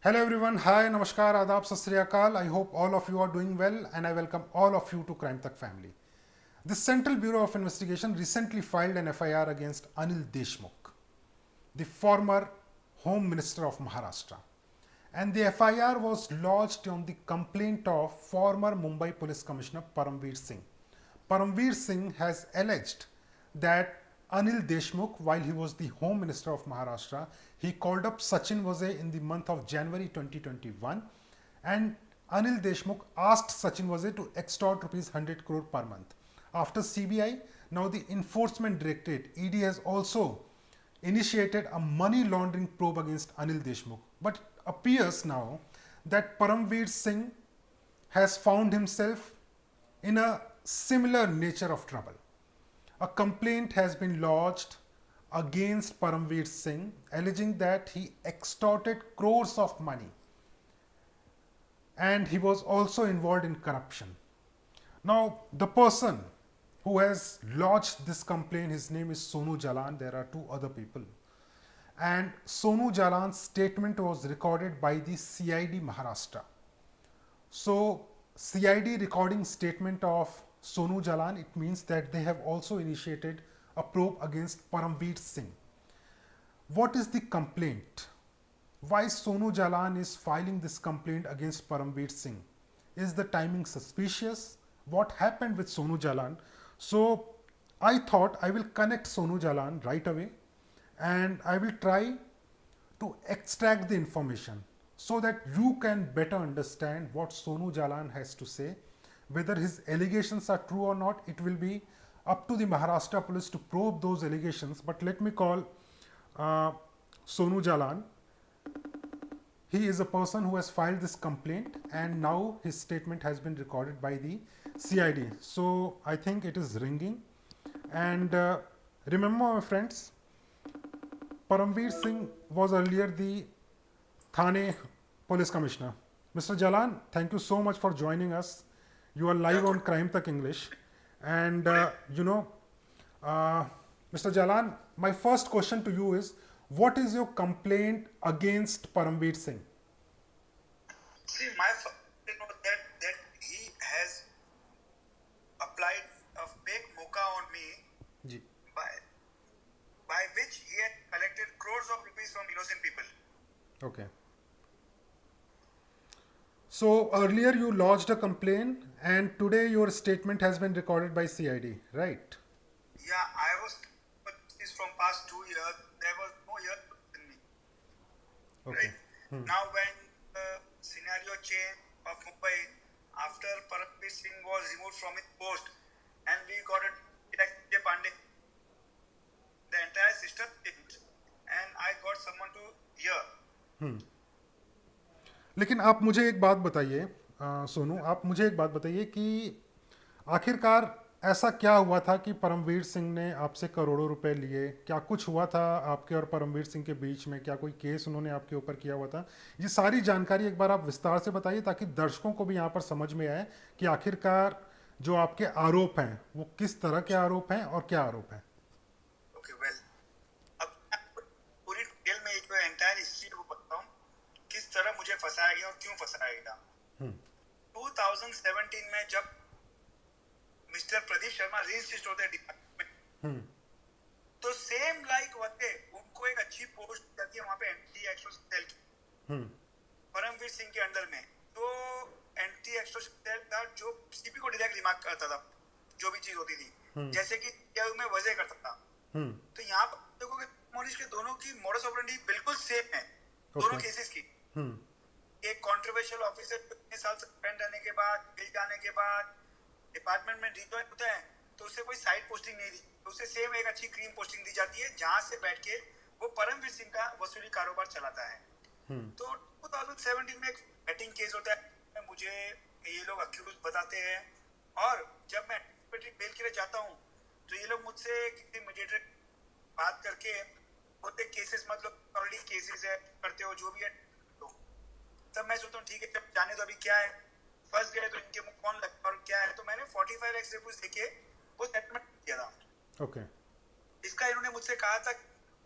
Hello everyone, hi, namaskar, adab, sat sri akal. I hope all of you are doing well and I welcome all of you to Crime Tak family. The Central Bureau of Investigation recently filed an FIR against Anil Deshmukh, the former Home Minister of Maharashtra. And the FIR was lodged on the complaint of former Mumbai Police Commissioner Paramveer Singh. Paramveer Singh has alleged that Anil Deshmukh, while he was the Home Minister of Maharashtra, he called up Sachin Vazay in the month of January 2021, and Anil Deshmukh asked Sachin Vazay to extort rupees 100 crore per month. After CBI, now the Enforcement Directorate (ED) has also initiated a money laundering probe against Anil Deshmukh. But it appears now that Paramveer Singh has found himself in a similar nature of trouble. A complaint has been lodged against Paramveer Singh alleging that he extorted crores of money and he was also involved in corruption. Now, the person who has lodged this complaint, his name is Sonu Jalan. There are two other people. And Sonu Jalan's statement was recorded by the CID Maharashtra. So, CID recording statement of Sonu Jalan, it means that they have also initiated a probe against Paramveer Singh. What is the complaint? Why Sonu Jalan is filing this complaint against Paramveer Singh? Is the timing suspicious? What happened with Sonu Jalan? So I thought I will connect Sonu Jalan right away and I will try to extract the information so that you can better understand what Sonu Jalan has to say. Whether his allegations are true or not, it will be up to the Maharashtra police to probe those allegations. But let me call Sonu Jalan. He is a person who has filed this complaint and now his statement has been recorded by the CID. So I think it is ringing. And remember, my friends, Paramveer Singh was earlier the Thane Police Commissioner. Mr. Jalan, thank you so much for joining us. You are live on Crime Tak English. And Mr. Jalan, my first question to you is, what is your complaint against Paramveer Singh? See, my you know that he has applied a fake mocha on me Ji. by which he had collected crores of rupees from innocent people. Okay. So earlier you lodged a complaint and today your statement has been recorded by CID, right? Yeah, I was is from past 2 years. There was no year in me. Okay. Right? Now when the scenario changed of Mumbai after Paramveer Singh was removed from his post and we got a K. Pandey, the entire system changed and I got someone to hear. लेकिन आप मुझे एक बात बताइए, सोनू, आप मुझे एक बात बताइए कि आखिरकार ऐसा क्या हुआ था कि परमवीर सिंह ने आपसे करोड़ों रुपए लिए? क्या कुछ हुआ था आपके और परमवीर सिंह के बीच में? क्या कोई केस उन्होंने आपके ऊपर किया हुआ था? ये सारी जानकारी एक बार आप विस्तार से बताइए ताकि दर्शकों को भी यहाँ पर समझ में आए कि आखिरकार जो आपके आरोप हैं वो किस तरह के आरोप हैं और क्या आरोप हैं। Okay, well, अब मैं पूरी डिटेल में एक एंटायर हिस्ट्री को बताता हूँ किस तरह मुझे फंसाया गया और क्यों फंसाया गया। 2017 में जब मिस्टर प्रदीप शर्मा रजिस्ट्रेट होते हैं डिपार्टमेंट, तो सेम लाइक वते उनको एक अच्छी पोस्ट जाती है वहां पे एंटी एक्सटॉर्शन सेल की परमवीर सिंह के अंडर में। तो एंटी एक्सटॉर्शन सेल था जो सीपी को डायरेक्ट रिमार्क करता था जो भी चीज होती थी, जैसे कि मैं वजह करता था। तो यहाँ पर देखो कि मोनिश के दोनों की मोडस ऑपरेंडी बिल्कुल सेम है दोनों केसेस की। एक कंट्रोवर्शियल ऑफिसर 3 साल सस्पेंड रहने के बाद मिल जाने के बाद डिपार्टमेंट में रिजॉइन होता है तो उसे कोई साइड पोस्टिंग नहीं दी, तो उसे सेम एक अच्छी क्रीम पोस्टिंग दी जाती है जहां से बैठ के वो परमवीर सिंह का वसूली कारोबार चलाता है। तो 2017 में एक बेटिंग केस होता है, मुझे ये लोग अक्यूज बताते हैं और जब मैं बेल के लिए जाता हूँ तो ये लोग मुझसे किसी मीडिएटर बात करके होते केसेस मतलब ऑलरेडी केसेस है करते हो जो भी है, तो तब मैं सोचता हूँ ठीक है जब जाने तो अभी क्या है, फंस गए तो इनके मुंह कौन लगता और क्या है। तो मैंने 45 एक्स रिपोर्ट देके वो सेटलमेंट किया था। ओके। इसका इन्होंने मुझसे कहा था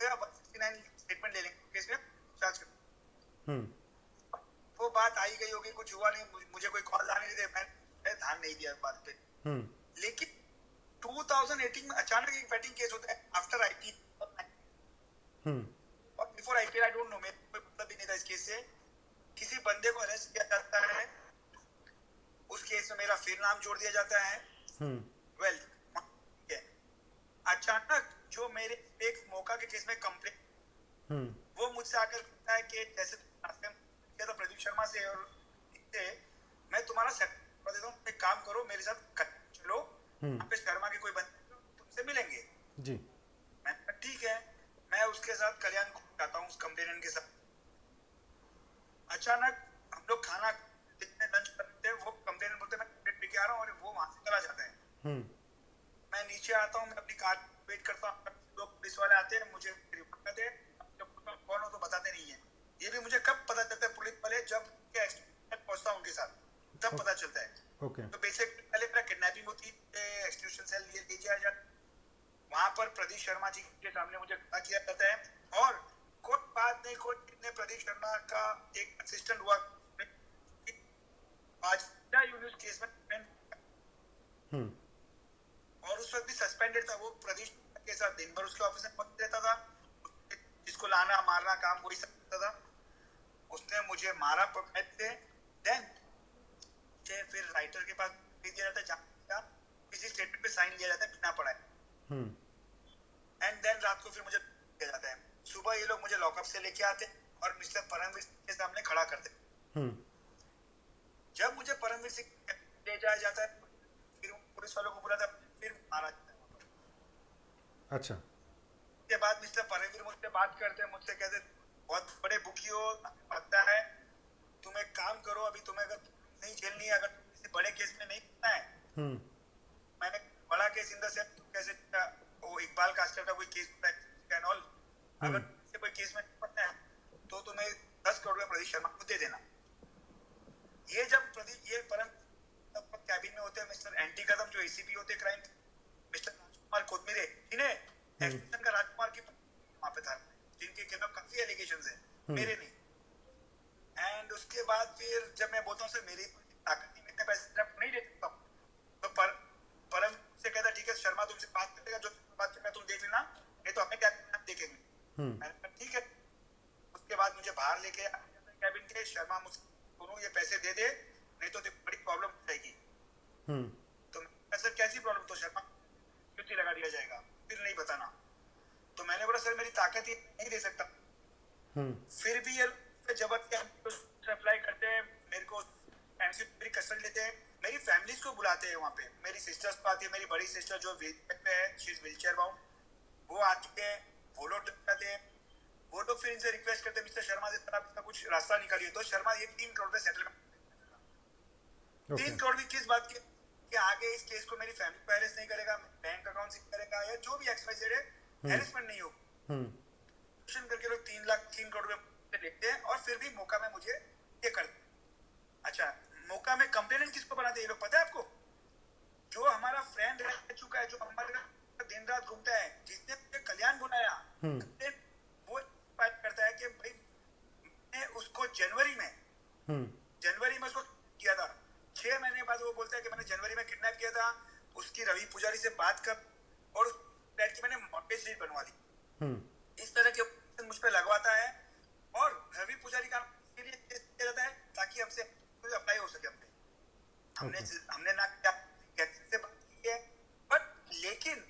169 स्टेटमेंट ले लेंगे केस में चार्ज कर। बात आई गई होगी, कुछ हुआ नहीं, मुझे कोई कॉल आने नहीं दे, मैं ध्यान नहीं दिया बात पे। लेकिन 2018 में अचानक एक बैटिंग केस होता है आफ्टर आईपीएल और before IPL, I don't know, मेरे को मतलब भी नहीं था इस केस से। किसी बंदे को अरेस्ट किया जाता है, उस केस में मेरा फिर नाम जोड़ दिया जाता है। वेल, अचानक जो मेरे एक मौका के केस में कंप्लेंट, वो मुझसे आकर कहता है कि जैसे तो प्रदीप शर्मा से और मैं तुम्हारा सेट कर देता हूँ, एक काम करो मेरे साथ चलो, यहाँ पे शर्मा के कोई बंदे तुमसे मिलेंगे जी। मैं ठीक है, मैं उसके साथ कल्याण जाता हूँ उस कंप्लेनेंट के साथ। अचानक हम लोग खाना लंच करते हैं, वो कंप्लेनेंट बोलते हैं मैं कंप्लेंट लेके आ रहा हूँ, और वो वहां से चला जाता है। मैं नीचे आता हूँ, मैं अपनी कार वेट करता हूँ, लोग पुलिस वाले आते हैं, मुझे रिपोर्ट करते हैं, कौन हो तो बताते नहीं है। ये भी मुझे कब पता चलता है, पुलिस वाले जब पहुंचता हूँ उनके साथ तब पता चलता है। तो बेसिक पहले मेरा किडनैपिंग होती है, एक्सक्यूशन सेल ले जाया जाता है, वहां पर प्रदीप शर्मा जी के सामने मुझे खड़ा किया जाता है, और कोई बात नहीं, कोई ने प्रदीप शर्मा का एक असिस्टेंट हुआ आज यूनिवर्स केस में, और उस वक्त भी सस्पेंडेड था वो। प्रदीप के साथ दिन भर उसके ऑफिस में पहुंच रहता था, जिसको लाना मारना काम वही सकता था। उसने मुझे मारा पकड़ते, देन फिर राइटर के पास भेज दिया जाता है, किसी स्टेटमेंट पे साइन लिया जाता है बिना पढ़ाए, एंड देन रात को फिर मुझे दिया जाता है। सुबह ये लोग मुझे लॉकअप से लेके आते और मिस्टर परमवीर सिंह के सामने खड़ा करते। जब मुझे परमवीर सिंह ले जाया जाता है, फिर पुलिस वालों को बुलाता, फिर मारा जाता है। अच्छा। के बाद मिस्टर परमवीर मुझसे बात करते हैं, मुझसे कहते बहुत बड़े बुकी हो, लगता है तुम एक काम करो, अभी तुम्हें अगर नहीं झेलनी है, अगर किसी बड़े केस में नहीं करना है, मैंने बड़ा केस इन द सेंस कैसे वो इकबाल कास्टर का कोई केस होता है ऑल, अगर कोई केस में पड़ना है तो तुम्हें 10 करोड़ रुपए प्रदीप शर्मा को दे देना। ये जब प्रदीप ये परम कैबिन में होते हैं मिस्टर एंटी कदम जो एसीपी होते क्राइम, मिस्टर राजकुमार कोतमीरे, इन्हें एक्सटेंशन का राजकुमार की वहां पे था, जिनके खिलाफ काफी एलिगेशंस हैं, मेरे नहीं। एंड उसके बाद फिर जब मैं बोलता हूँ सर मेरी ताकत नहीं, इतने पैसे नहीं दे सकता, तो परम से कहता ठीक है शर्मा तुमसे बात करेगा, जो बात करेगा तुम देख लेना, नहीं तो हमें क्या करना देखेंगे। मैंने ठीक है। उसके बाद मुझे बाहर लेके कैबिन के, शर्मा मुझे दोनों ये पैसे दे दे, नहीं तो बड़ी प्रॉब्लम हो जाएगी। तो सर कैसी प्रॉब्लम, तो शर्मा क्यों लगा दिया जाएगा, फिर नहीं बताना। तो मैंने बोला सर मेरी ताकत ही नहीं दे सकता। फिर भी ये जबरदस्ती अप्लाई करते हैं, मेरे को मेरी कस्टडी लेते हैं, मेरी फैमिलीज को बुलाते हैं वहाँ पे, मेरी सिस्टर्स को आती है, मेरी बड़ी सिस्टर जो व्हीलचेयर पे है, शी इज व्हीलचेयर बाउंड, वो आती है, वो लोग जाते हैं, वो लोग फिर इनसे रिक्वेस्ट करते हैं मिस्टर शर्मा से तरफ इसका कुछ रास्ता निकालिए, तो शर्मा ये 3 करोड़ पे सेटलमेंट, 3 करोड़ भी किस बात के कि आगे इस केस को मेरी फैमिली को हैरेस नहीं करेगा, बैंक अकाउंट से करेगा, या जो भी एक्सवाइजेड है, हैरेसमेंट नहीं होगा। करके लोग 3 करोड़ रुपए लेते हैं, और फिर भी मौका में मुझे ये करते। अच्छा, मौका में कंप्लेनेंट किसको बनाते हैं ये लोग पता है आपको? जो हमारा फ्रेंड रह चुका है, जो हमारे दिन रात घूमता है, जिसने मुझे कल्याण बुलाया, वो बात करता है कि भाई मैंने उसको जनवरी में उसको किया था, 6 महीने बाद वो बोलता है कि मैंने जनवरी में किडनैप किया था, उसकी रवि पुजारी से बात कर, और उस फ्लैट की मैंने मॉर्गेज लीड बनवा दी। इस तरह के मुझ पे लगवाता है, और रवि पुजारी का लिए जाता है ताकि हमसे अप्लाई हो सके। हमने ना से बात की है, बट लेकिन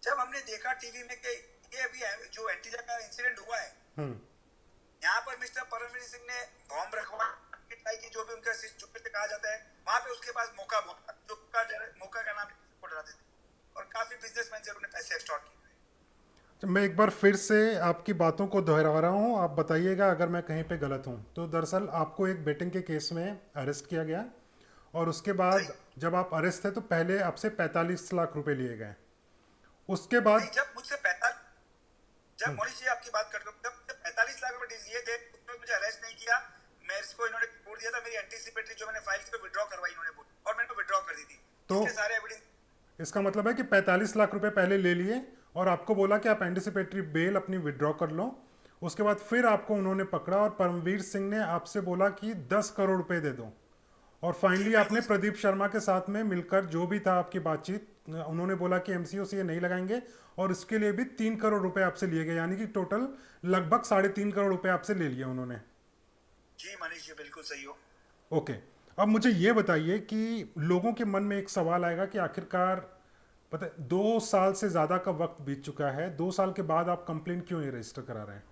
जब हमने देखा टीवी में कि ये अभी जो एंटीजा का इंसिडेंट हुआ है, यहाँ पर मिस्टर परमवीर सिंह ने बॉम्ब रखवा की, जो भी उनका से कहा जाता है, वहां पे उसके पास मौका का नाम थे, और काफी बिजनेसमैन से उन्होंने पैसे एक्सटॉर्ट किए। मैं एक बार फिर से आपकी बातों को दोहरा रहा हूँ, आप बताइएगा अगर मैं कहीं पे गलत हूँ। तो दरअसल आपको एक बेटिंग के केस में अरेस्ट किया गया, और उसके बाद जब आप अरेस्ट थे तो पहले आपसे 45 लाख रुपए लिए गए। उसके बाद जब मुझसे मनीष जी आपकी बात कर रहा हूँ, जब 45 लाख रुपए लिए थे, उसमें मुझे अरेस्ट नहीं किया, मेरे को इन्होंने बोल दिया था, मेरी एंटीसिपेटरी जो मैंने फाइल की विड्रॉ करवाई इन्होंने बोल, और मैंने विड्रॉ कर दी थी। तो सारे एविडेंस, इसका मतलब है कि 45 लाख रुपए पहले ले लिए, और आपको बोला कि आप एंटीसिपेटरी बेल अपनी विड्रॉ कर लो, उसके बाद फिर आपको उन्होंने पकड़ा और परमवीर सिंह ने आपसे बोला कि 10 करोड़ रुपए दे दो, और जी फाइनली आपने बिल्कुल। प्रदीप शर्मा के साथ में मिलकर जो भी था आपकी बातचीत, उन्होंने बोला कि एमसीओ से ये नहीं लगाएंगे, और इसके लिए भी 3 करोड़ रुपए आपसे लिए गए, यानी कि टोटल लगभग 3.5 करोड़ रुपए आपसे ले लिए उन्होंने। जी मनीष जी बिल्कुल सही हो। ओके। अब मुझे ये बताइए कि लोगों के मन में एक सवाल आएगा कि आखिरकार, पता है 2 साल से ज़्यादा का वक्त बीत चुका है, 2 साल के बाद आप कंप्लेन क्यों नहीं रजिस्टर करा रहे हैं?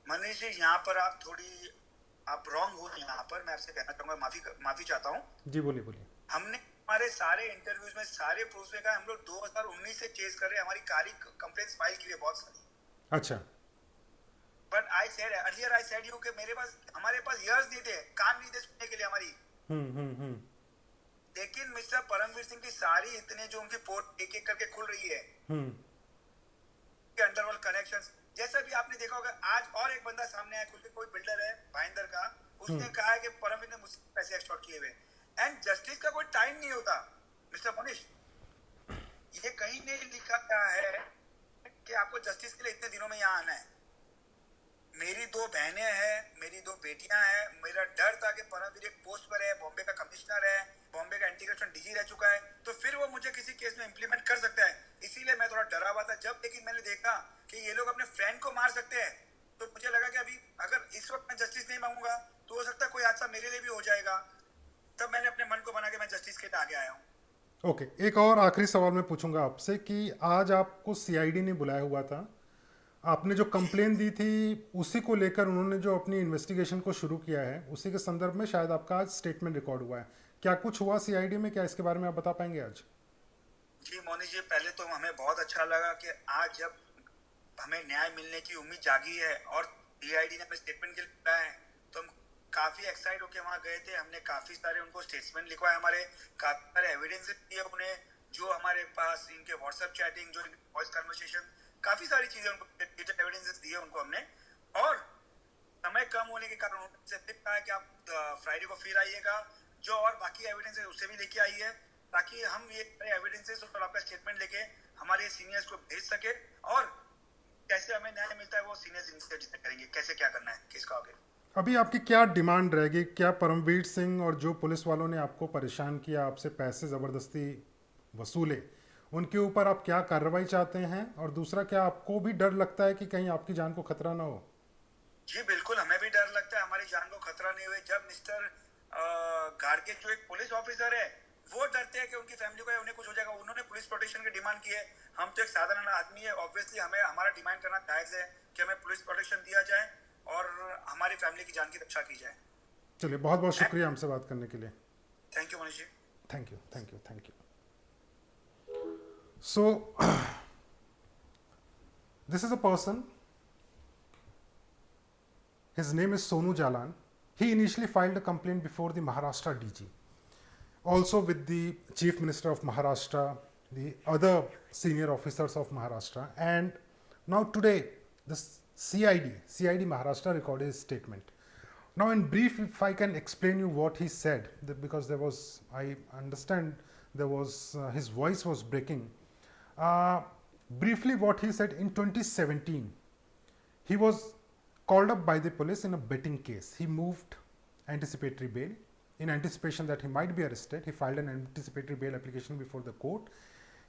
मनीष जी यहाँ पर आप रॉन्ग हो, यहाँ पर मैं आपसे कहना चाहूंगा, माफी चाहता हूँ। जी बोलिए बोलिए। हमने हमारे सारे इंटरव्यूज में सारे प्रूफ में कहा हम लोग 2019 से चेज कर रहे हैं, हमारी कारी कंप्लेंट्स फाइल की है बहुत सारी। अच्छा। But I said earlier, I said you कि हमारे पास इयर्स नहीं थे, कान नहीं थे सुनने के लिए हमारी। हम्म। लेकिन मिस्टर परमवीर सिंह की सारी इतने जो उनकी पोर्ट एक एक करके खुल रही है, हम्म। अंडरवर्ल्ड कनेक्शंस, जैसा भी आपने देखा होगा। आज और एक बंदा सामने आया, खुद के कोई बिल्डर है भाईंदर का, उसने कहा है कि परमवीर ने मुझसे पैसे एक्सटॉर्ट किए हुए। एंड जस्टिस का कोई टाइम नहीं होता मिस्टर मनीष, ये कहीं नहीं लिखा गया है कि आपको जस्टिस के लिए इतने दिनों में यहाँ आना है। मेरी 2 बहनें हैं, मेरी 2 बेटियां हैं। मेरा डर था कि परमवीर एक पोस्ट पर है, बॉम्बे का कमिश्नर है, बॉम्बे का एंटी करप्शन डीजी रह चुका है, तो फिर वो मुझे किसी केस में इंप्लीमेंट कर सकता है। इसीलिए मैं थोड़ा डरा हुआ था। जब लेकिन मैंने देखा कि ये लोग अपने फ्रेंड को मार सकते हैं, तो मुझे लगा कि अभी अगर इस वक्त मैं जस्टिस नहीं मांगूंगा तो हो सकता है कोई हादसा मेरे लिए भी हो जाएगा। तब मैंने अपने मन को बना के मैं जस्टिस के लिए आगे आया हूँ। ओके, एक और आखिरी सवाल मैं पूछूंगा आपसे कि आज आपको सीआईडी ने बुलाया हुआ था, आपने जो जी कंप्लेन दी थी उसी को लेकर उन्होंने जो अपनी इन्वेस्टिगेशन को शुरू किया है, उसी के संदर्भ में शायद आपका आज स्टेटमेंट रिकॉर्ड हुआ है। क्या कुछ हुआ सीआईडी में, क्या इसके बारे में आप बता पाएंगे आज? जी मोनी जी, पहले तो हमें बहुत अच्छा लगा कि आज जब हमें न्याय मिलने की उम्मीद जागी है और डीआईडी ने हमें स्टेटमेंट के लिए बुलाया है, तो हम काफी एक्साइट होकर वहां गए थे। हमने काफी सारे उनको स्टेटमेंट लिखवाए, हमारे काफी सारे एविडेंसेस दिए उन्हें, जो हमारे पास इनके व्हाट्सएप चैटिंग, जो वॉइस कन्वर्सेशन, काफी सारी चीजें उनको डिजिटल एविडेंसेस दिए उनको हमने। और समय कम होने के कारण उनसे फिर कहा है कि आप फ्राइडे को फिर आइएगा, जो और बाकी एविडेंस है उससे भी लेके आइए, ताकि हम ये एविडेंसेस और आपका स्टेटमेंट लेके हमारे सीनियर्स को भेज सके, और कैसे हमें न्याय मिलता है वो सीनियर्स इनसे डिसाइड करेंगे कैसे क्या करना है केस का आगे। अभी आपकी क्या डिमांड रहेगी? क्या परमवीर सिंह और जो पुलिस वालों ने आपको परेशान किया, आपसे पैसे ज़बरदस्ती वसूले, उनके ऊपर आप क्या कार्रवाई चाहते हैं? और दूसरा, क्या आपको भी डर लगता है कि कहीं आपकी जान को खतरा ना हो? जी बिल्कुल, हमें भी डर लगता है हमारी जान को खतरा नहीं हुए। जब मिस्टर गाड़गे जो एक पुलिस ऑफिसर है, वो डरते हैं कि उनकी फैमिली को या उन्हें कुछ हो जाएगा, उन्होंने पुलिस प्रोटेक्शन की डिमांड की है। हम तो एक साधारण आदमी है, ऑब्वियसली हमें हमारा डिमांड करना जायज है कि हमें पुलिस प्रोटेक्शन दिया जाए और हमारी फैमिली की जान की रक्षा की जाए। चलिए, बहुत बहुत शुक्रिया हमसे बात करने के लिए। Thank you Manish ji. Thank you, thank you, thank you. So this is a person, his name is Sonu Jalan. He initially filed a complaint before the Maharashtra DG, also with the Chief Minister of Maharashtra, the other senior officers of Maharashtra, and now today the CID Maharashtra recorded his statement. Now in brief, if I can explain you what he said, because there was, I understand there was, his voice was breaking. Briefly what he said, in 2017, he was called up by the police in a betting case. He moved anticipatory bail. In anticipation that he might be arrested, he filed an anticipatory bail application before the court.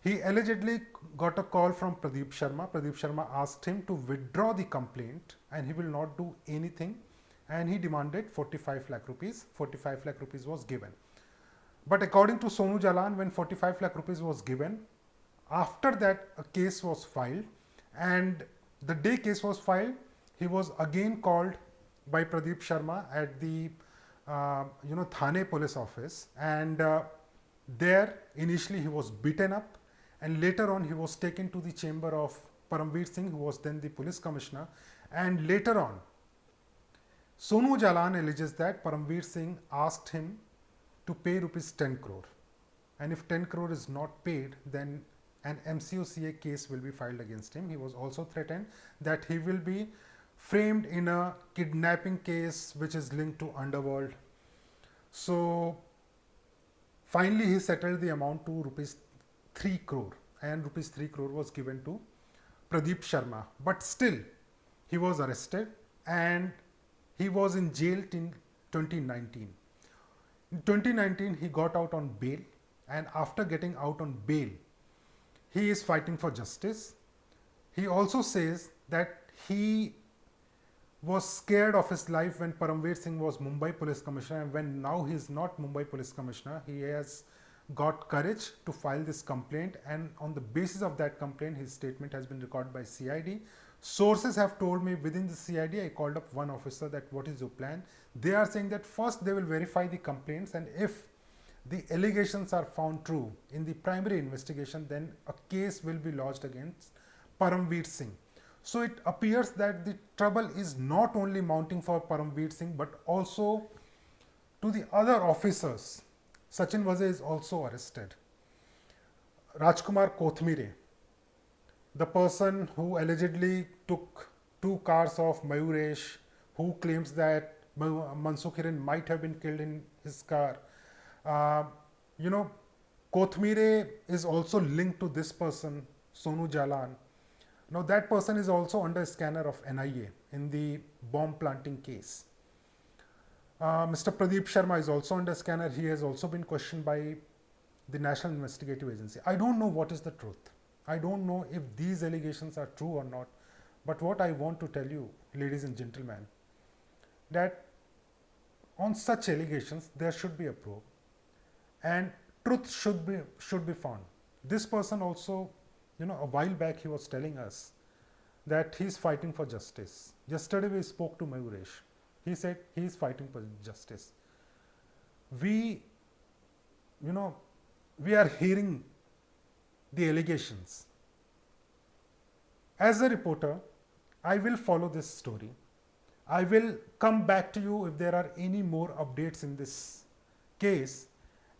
He allegedly got a call from Pradeep Sharma. Pradeep Sharma asked him to withdraw the complaint and he will not do anything, and he demanded 45 lakh rupees. 45 lakh rupees was given. But according to Sonu Jalan, when 45 lakh rupees was given, after that a case was filed, and the day case was filed, he was again called by Pradeep Sharma at the Thane police office, and there initially he was beaten up, and later on he was taken to the chamber of Paramveer Singh, who was then the police commissioner, and later on Sonu Jalan alleges that Paramveer Singh asked him to pay rupees 10 crore, and if 10 crore is not paid, then an MCOCA case will be filed against him. He was also threatened that he will be framed in a kidnapping case which is linked to underworld. So finally he settled the amount to rupees 3 crore, and rupees 3 crore was given to Pradeep Sharma. But still he was arrested and he was in jail till 2019. In 2019, he got out on bail, and after getting out on bail, he is fighting for justice. He also says that he was scared of his life when Paramveer Singh was Mumbai Police Commissioner, and when now he is not Mumbai Police Commissioner, he has got courage to file this complaint, and on the basis of that complaint, his statement has been recorded by CID. Sources have told me within the CID, I called up one officer that what is your plan? They are saying that first they will verify the complaints, and if the allegations are found true in the primary investigation, then a case will be lodged against Paramveer Singh. So it appears that the trouble is not only mounting for Paramveer Singh but also to the other officers. Sachin Vaze is also arrested. Rajkumar Kothmire, the person who allegedly took 2 cars of Mayuresh, who claims that Mansukh Hiren might have been killed in his car. Kothmire is also linked to this person, Sonu Jalan. Now that person is also under scanner of NIA in the bomb planting case. Mr. Pradeep Sharma is also under scanner. He has also been questioned by the National Investigative Agency. I don't know what is the truth. I don't know if these allegations are true or not. But what I want to tell you, ladies and gentlemen, that on such allegations there should be a probe and truth should be found. This person also, a while back he was telling us that he is fighting for justice. Yesterday we spoke to Mayuresh. He said he is fighting for justice. We are hearing the allegations. As a reporter, I will follow this story. I will come back to you if there are any more updates in this case.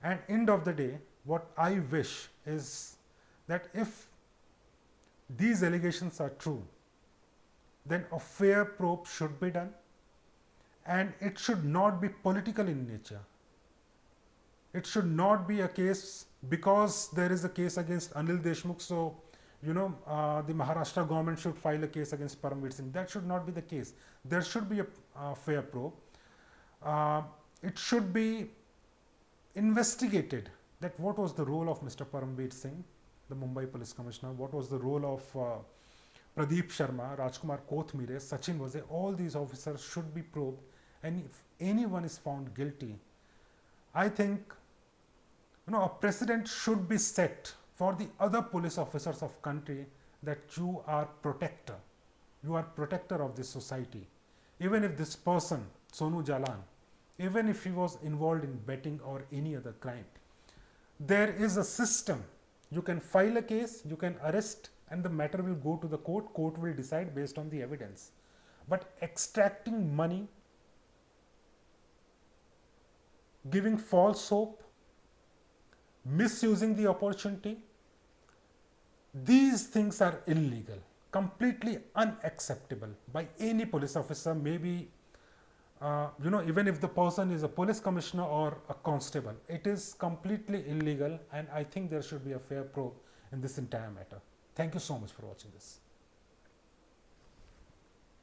And end of the day, what I wish is that if these allegations are true, then a fair probe should be done, and it should not be political in nature. It should not be a case because there is a case against Anil Deshmukh, so the Maharashtra government should file a case against Paramveer Singh. That should not be the case. There should be a fair probe. It should be investigated that what was the role of Mr. Paramveer Singh, the Mumbai Police Commissioner, what was the role of Pradeep Sharma, Rajkumar Kothmire, Sachin Vaze. All these officers should be probed, and if anyone is found guilty, I think a precedent should be set for the other police officers of country that you are protector of this society. Even if this person, Sonu Jalan, even if he was involved in betting or any other crime, there is a system. You can file a case, you can arrest, and the matter will go to the court. Court will decide based on the evidence. But extracting money, giving false hope, misusing the opportunity, these things are illegal, completely unacceptable by any police officer. Maybe even if the person is a police commissioner or a constable, it is completely illegal, and I think there should be a fair probe in this entire matter. Thank you so much for watching this.